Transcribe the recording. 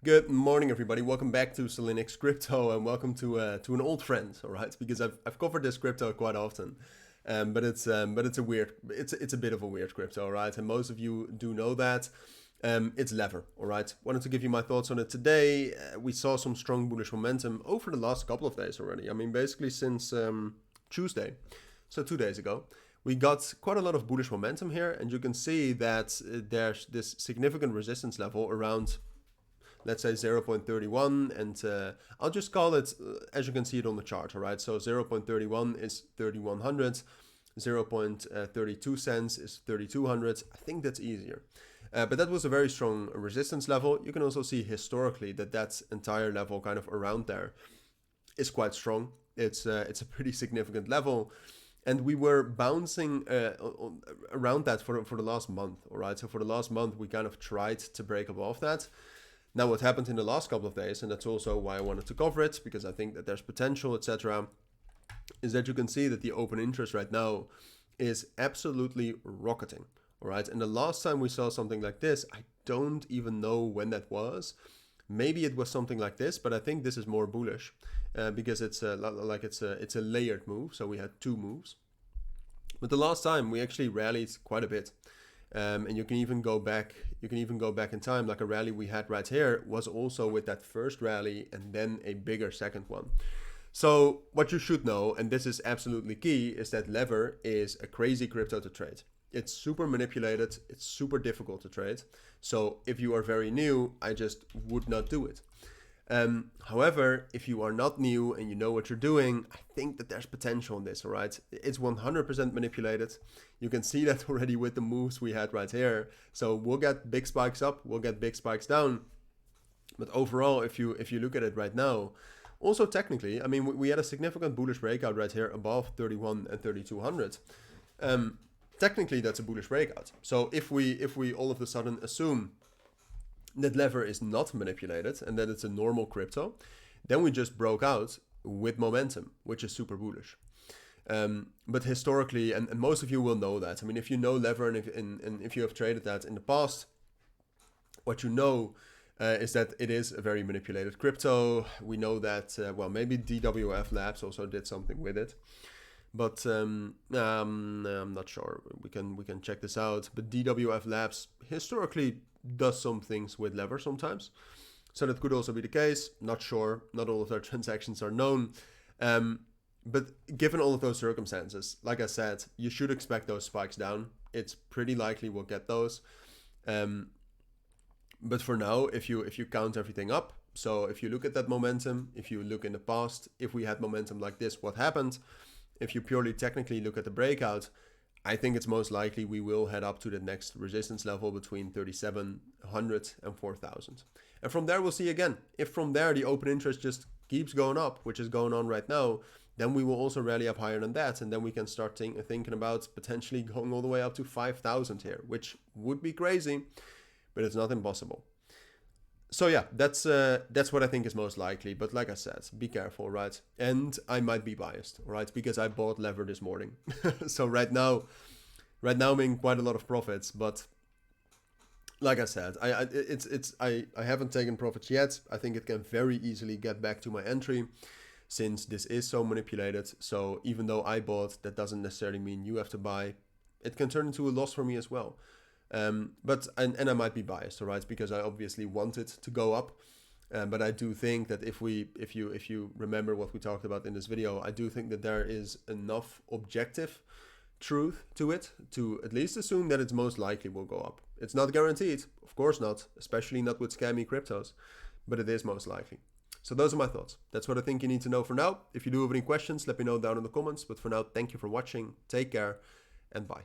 Good morning, everybody. Welcome back to Cilinix Crypto, and welcome to an old friend. All right, because I've covered this crypto quite often, but it's a weird it's a bit of a weird crypto, all right? And most of you do know that. It's Lever, all right. Wanted to give you my thoughts on it today. We saw some strong bullish momentum over the last couple of days already. I mean, basically since Tuesday, so 2 days ago. We got quite a lot of bullish momentum here, and you can see that there's this significant resistance level around, let's say 0.31, and I'll just call it as you can see it on the chart, all right? So 0.31 is 3100, 0.32 cents is 3200. I think that's easier. But that was a very strong resistance level. You can also see historically that that entire level kind of around there is quite strong. It's a pretty significant level. And we were bouncing around that for the last month, all right? So for the last month, we kind of tried to break above that. Now, what happened in the last couple of days, and that's also why I wanted to cover it, because I think that there's potential, etc., is that you can see that the open interest right now is absolutely rocketing, all right? And the last time we saw something like this, I don't even know when that was. Maybe it was something like this, but I think this is more bullish because it's a layered move. So we had two moves, but the last time we actually rallied quite a bit. And you can even go back. You can even go back in time. Like a rally we had right here was also with that first rally and then a bigger second one. So what you should know, and this is absolutely key, is that Lever is a crazy crypto to trade. It's super manipulated. It's super difficult to trade. So if you are very new, I just would not do it. However, if you are not new and you know what you're doing, I think that there's potential in this, all right? It's 100% manipulated. You can see that already with the moves we had right here. So we'll get big spikes up, we'll get big spikes down. But overall, if you look at it right now, also technically, I mean, we had a significant bullish breakout right here above 31 and 3200. Technically, that's a bullish breakout. So if we all of a sudden assume that Lever is not manipulated and that it's a normal crypto, then we just broke out with momentum, which is super bullish. But historically, and most of you will know that. I mean, if you know Lever and if you have traded that in the past, what you know is that it is a very manipulated crypto. We know that, well, maybe DWF Labs also did something with it. But I'm not sure. We can check this out. But DWF Labs historically does some things with Lever sometimes. So that could also be the case. Not sure. Not all of their transactions are known. But given all of those circumstances, like I said, you should expect those spikes down. It's pretty likely we'll get those. But for now, if you count everything up, so if you look at that momentum, if you look in the past, if we had momentum like this, what happened? If you purely technically look at the breakout, I think it's most likely we will head up to the next resistance level between 3,700 and 4,000. And from there, we'll see again. If from there the open interest just keeps going up, which is going on right now, then we will also rally up higher than that. And then we can start thinking about potentially going all the way up to 5,000 here, which would be crazy, but it's not impossible. So yeah, that's what I think is most likely. But like I said, be careful, right? And I might be biased, right? Because I bought Lever this morning. So right now I'm in quite a lot of profits. But like I said, I haven't taken profits yet. I think it can very easily get back to my entry, since this is so manipulated. So even though I bought, that doesn't necessarily mean you have to buy. It can turn into a loss for me as well. But I might be biased, all right, because I obviously want it to go up. But I do think that if you remember what we talked about in this video, I do think that there is enough objective truth to it to at least assume that it's most likely will go up. It's not guaranteed, of course not, especially not with scammy cryptos, but it is most likely. So those are my thoughts. That's what I think you need to know for now. If you do have any questions, let me know down in the comments. But for now, thank you for watching. Take care and bye.